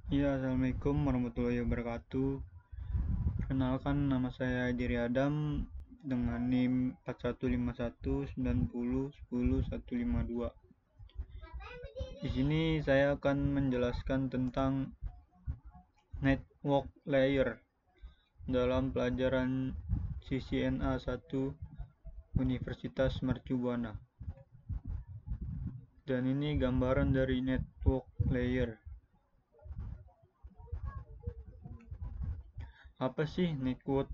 Ya, Assalamualaikum warahmatullahi wabarakatuh. Perkenalkan, nama saya Diri Adam dengan NIM 415190100152. Di sini saya akan menjelaskan tentang network layer dalam pelajaran CCNA 1 Universitas Mercu Buana. Dan ini gambaran dari network layer. Apa sih network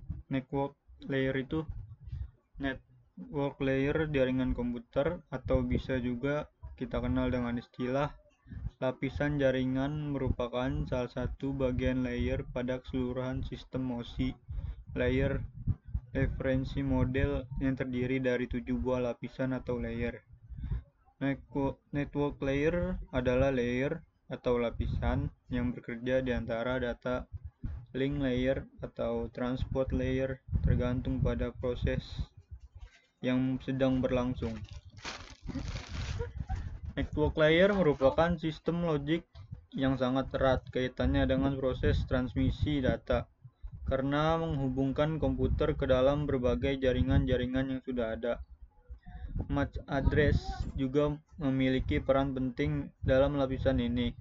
layer itu? Network layer jaringan komputer atau bisa juga kita kenal dengan istilah lapisan jaringan merupakan salah satu bagian layer pada keseluruhan sistem OSI. Layer referensi model yang terdiri dari 7 buah lapisan atau layer. Network layer adalah layer atau lapisan yang bekerja di antara data link layer atau transport layer tergantung pada proses yang sedang berlangsung. Network layer merupakan sistem logik yang sangat erat kaitannya dengan proses transmisi data karena menghubungkan komputer ke dalam berbagai jaringan-jaringan yang sudah ada. MAC address juga memiliki peran penting dalam lapisan ini,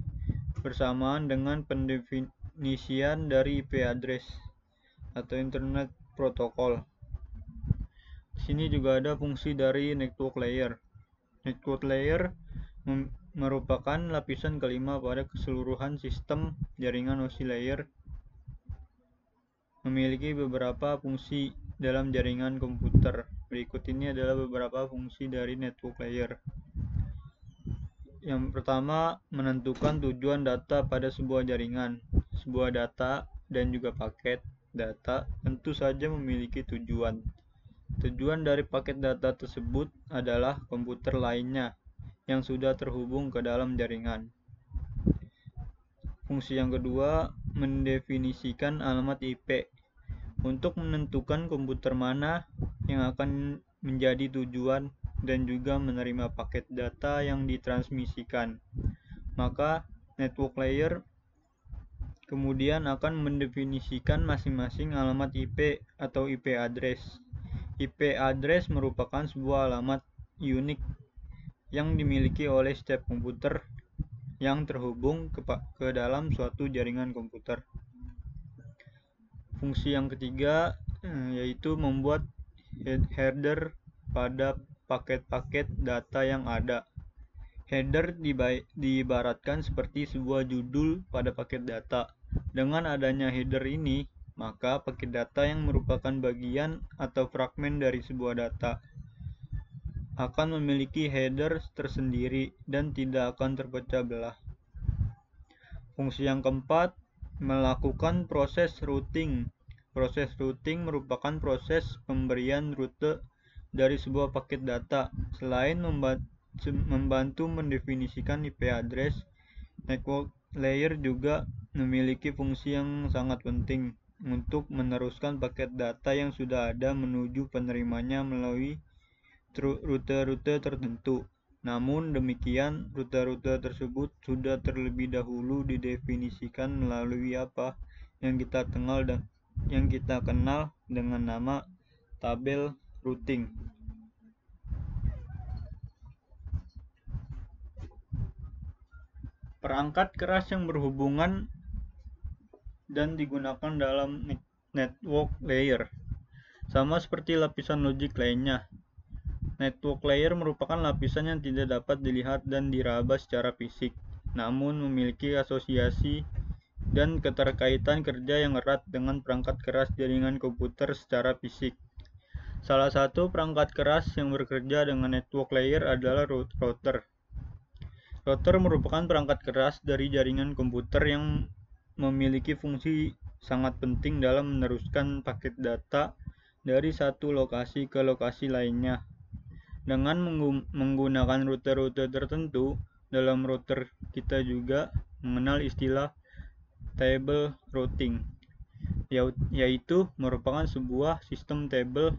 bersamaan dengan pendefinisian dari IP address atau Internet Protocol. Di sini juga ada fungsi dari network layer. Network layer merupakan lapisan kelima pada keseluruhan sistem jaringan OSI layer. Memiliki beberapa fungsi dalam jaringan komputer. Berikut ini adalah beberapa fungsi dari network layer. Yang pertama, menentukan tujuan data pada sebuah jaringan. Sebuah data dan juga paket data tentu saja memiliki tujuan. Tujuan dari paket data tersebut adalah komputer lainnya yang sudah terhubung ke dalam jaringan. Fungsi yang kedua, mendefinisikan alamat IP untuk menentukan komputer mana yang akan menjadi tujuan dan juga menerima paket data yang ditransmisikan. Maka network layer kemudian akan mendefinisikan masing-masing alamat IP atau IP address. IP address merupakan sebuah alamat unik yang dimiliki oleh setiap komputer yang terhubung ke dalam suatu jaringan komputer. Fungsi yang ketiga yaitu membuat header pada paket-paket data yang ada. Header diibaratkan seperti sebuah judul pada paket data. Dengan adanya header ini, maka paket data yang merupakan bagian atau fragmen dari sebuah data akan memiliki header tersendiri dan tidak akan terpecah belah. Fungsi yang keempat, melakukan proses routing. Proses routing merupakan proses pemberian rute dari sebuah paket data. Selain membantu mendefinisikan IP address, network layer juga memiliki fungsi yang sangat penting untuk meneruskan paket data yang sudah ada menuju penerimanya melalui rute-rute tertentu. Namun demikian, rute-rute tersebut sudah terlebih dahulu didefinisikan melalui apa yang kita kenal dengan nama tabel routing. Perangkat keras yang berhubungan dan digunakan dalam network layer sama seperti lapisan logik lainnya. Network layer merupakan lapisan yang tidak dapat dilihat dan diraba secara fisik, namun memiliki asosiasi dan keterkaitan kerja yang erat dengan perangkat keras jaringan komputer secara fisik. Salah satu perangkat keras yang bekerja dengan network layer adalah router. Router merupakan perangkat keras dari jaringan komputer yang memiliki fungsi sangat penting dalam meneruskan paket data dari satu lokasi ke lokasi lainnya. Dengan menggunakan rute-rute tertentu, dalam router kita juga mengenal istilah table routing, yaitu merupakan sebuah sistem tabel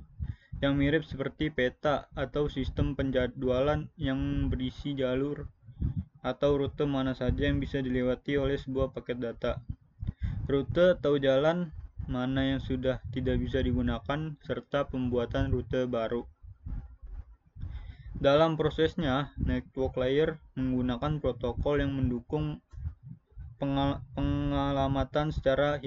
yang mirip seperti peta atau sistem penjadwalan yang berisi jalur atau rute mana saja yang bisa dilewati oleh sebuah paket data. Rute atau jalan mana yang sudah tidak bisa digunakan, serta pembuatan rute baru. Dalam prosesnya, network layer menggunakan protokol yang mendukung pengalamatan secara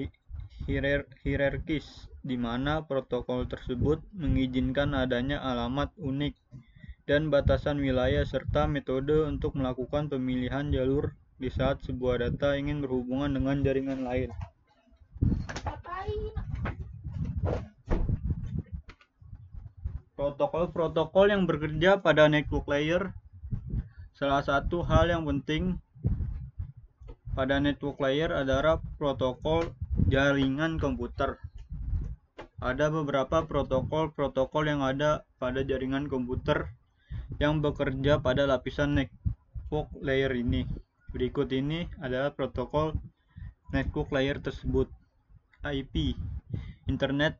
hierarkis, di mana protokol tersebut mengizinkan adanya alamat unik dan batasan wilayah serta metode untuk melakukan pemilihan jalur di saat sebuah data ingin berhubungan dengan jaringan lain. Protokol-protokol yang bekerja pada network layer. Salah satu hal yang penting pada network layer adalah protokol jaringan komputer. Ada beberapa protokol-protokol yang ada pada jaringan komputer yang bekerja pada lapisan network layer ini. Berikut ini adalah protokol network layer tersebut. IP, Internet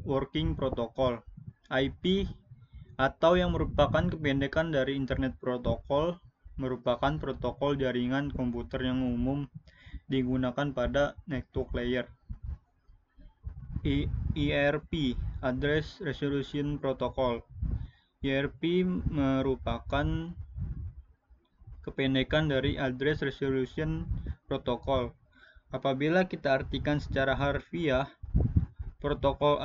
Working Protocol. IP atau yang merupakan kependekan dari Internet Protocol merupakan protokol jaringan komputer yang umum digunakan pada network layer. IRP, Address Resolution Protocol. IRP merupakan kependekan dari Address Resolution Protocol. Apabila kita artikan secara harfiah, protokol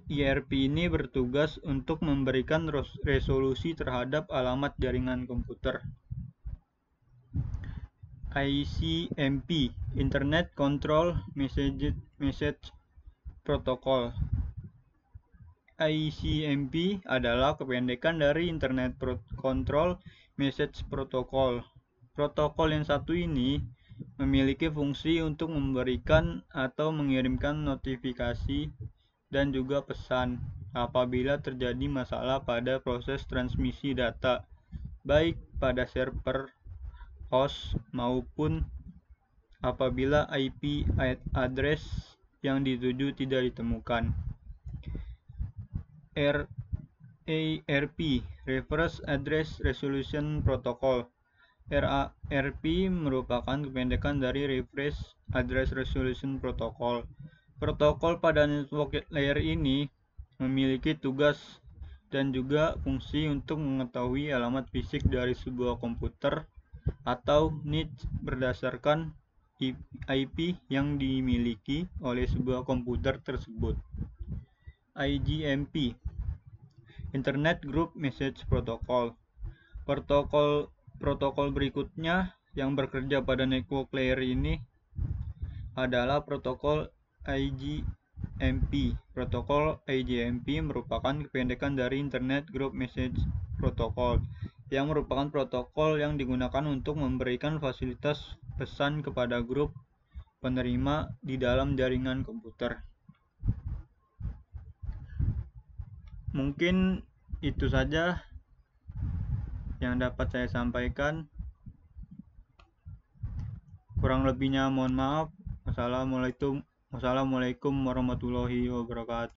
IRP ini bertugas untuk memberikan resolusi terhadap alamat jaringan komputer. ICMP, Internet Control Message Protocol. ICMP adalah kependekan dari Internet Control Message Protocol. Protokol yang satu ini memiliki fungsi untuk memberikan atau mengirimkan notifikasi dan juga pesan apabila terjadi masalah pada proses transmisi data, baik pada server host maupun apabila IP address yang dituju tidak ditemukan. RARP, Reverse Address Resolution Protocol. RARP merupakan kependekan dari Reverse Address Resolution Protocol. Protokol pada network layer ini memiliki tugas dan juga fungsi untuk mengetahui alamat fisik dari sebuah komputer atau niche berdasarkan IP yang dimiliki oleh sebuah komputer tersebut. IGMP, Internet Group Message Protocol. Protokol berikutnya yang bekerja pada network layer ini adalah protokol IGMP. Protokol IGMP merupakan kependekan dari Internet Group Message Protocol, yang merupakan protokol yang digunakan untuk memberikan fasilitas pesan kepada grup penerima di dalam jaringan komputer. Mungkin itu saja yang dapat saya sampaikan. Kurang lebihnya mohon maaf. Wassalamualaikum warahmatullahi wabarakatuh.